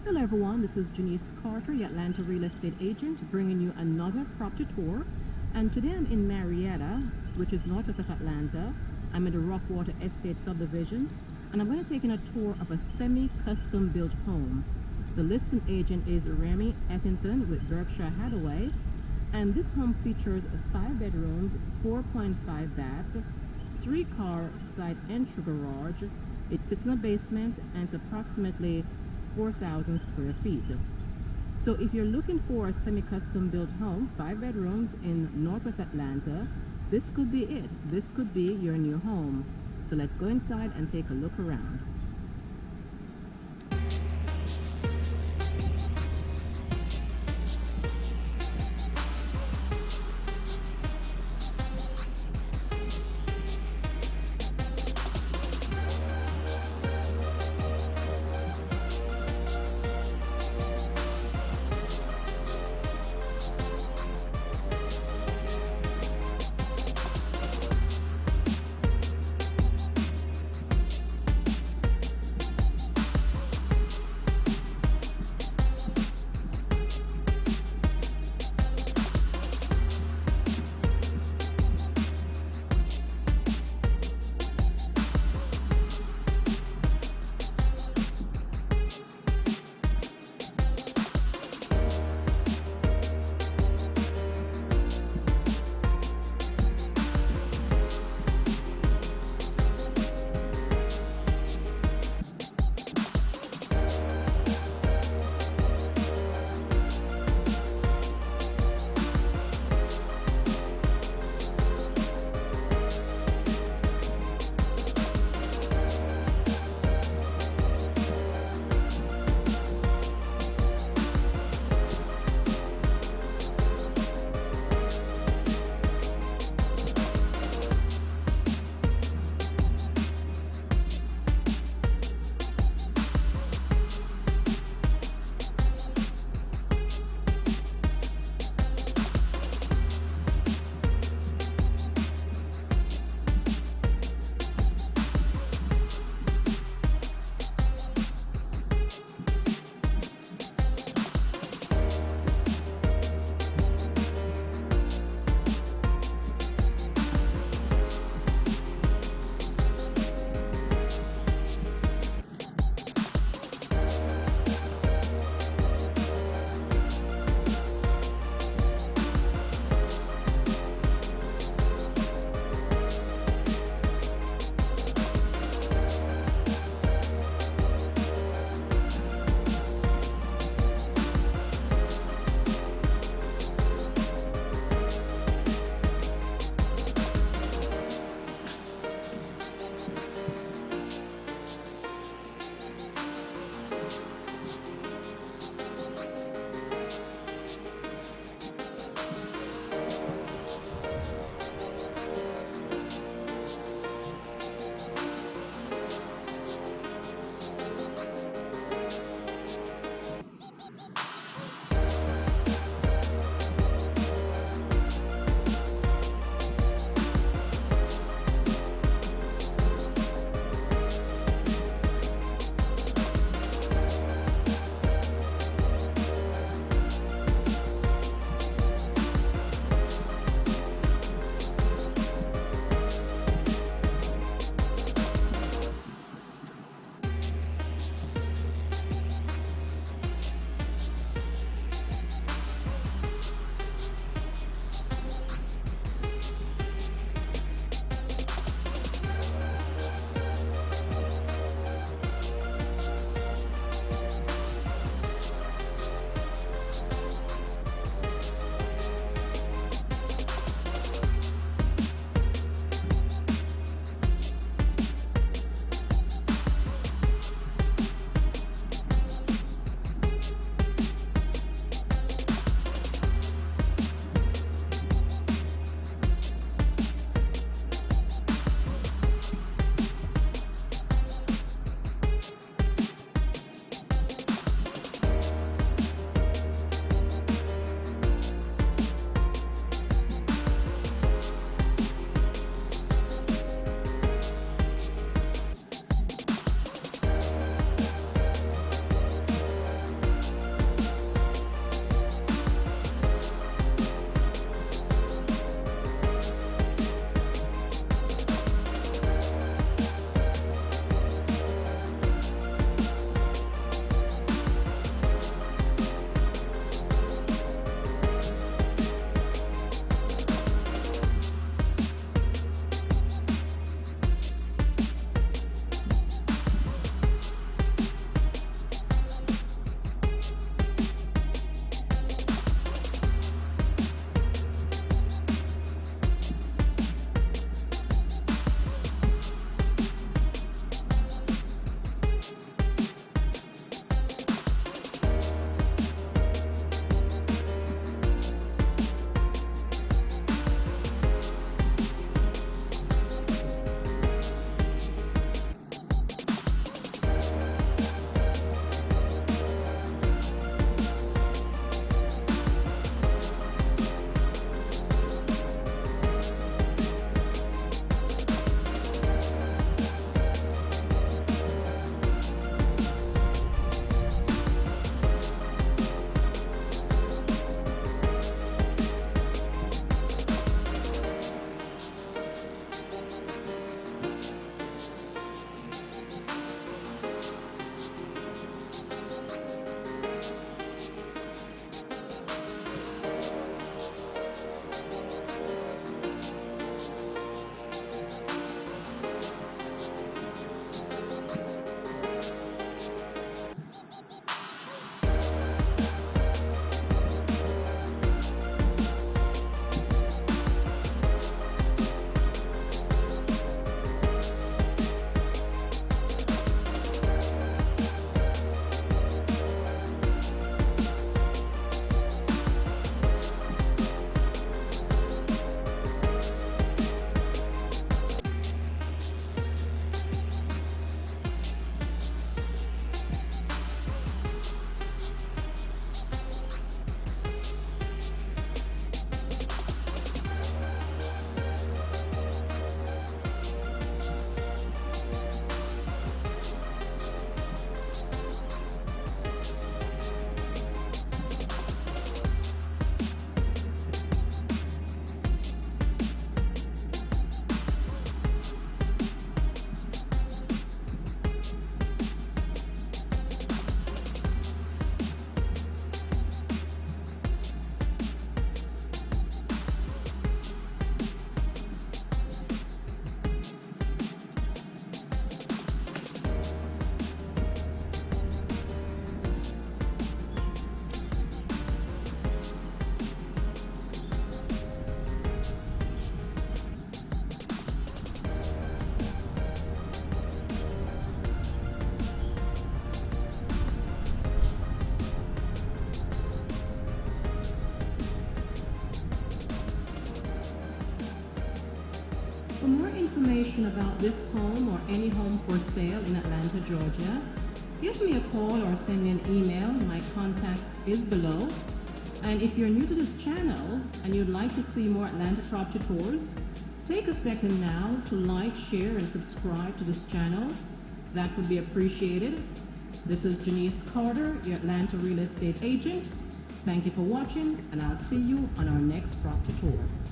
Hello everyone, this is Janice Carter, the Atlanta real estate agent, bringing you another property tour. And today I'm in Marietta, which is northwest of Atlanta. I'm in the Rockwater Estate subdivision, and I'm going to take in a tour of a semi-custom built home. The listing agent is Remy Effington with Berkshire Hathaway, and this home features 5 bedrooms, 4.5 baths, 3-car side entry garage. It sits in a basement and it's approximately 4,000 square feet. So if you're looking for a semi-custom built home, 5 bedrooms in northwest Atlanta, this could be it. This could be your new home. So let's go inside and take a look around. information about this home or any home for sale in Atlanta, Georgia, give me a call or send me an email. My contact is below. And if you're new to this channel and you'd like to see more Atlanta property tours, take a second now to like, share, and subscribe to this channel. That would be appreciated. This is Janice Carter, your Atlanta real estate agent. Thank you for watching, and I'll see you on our next property tour.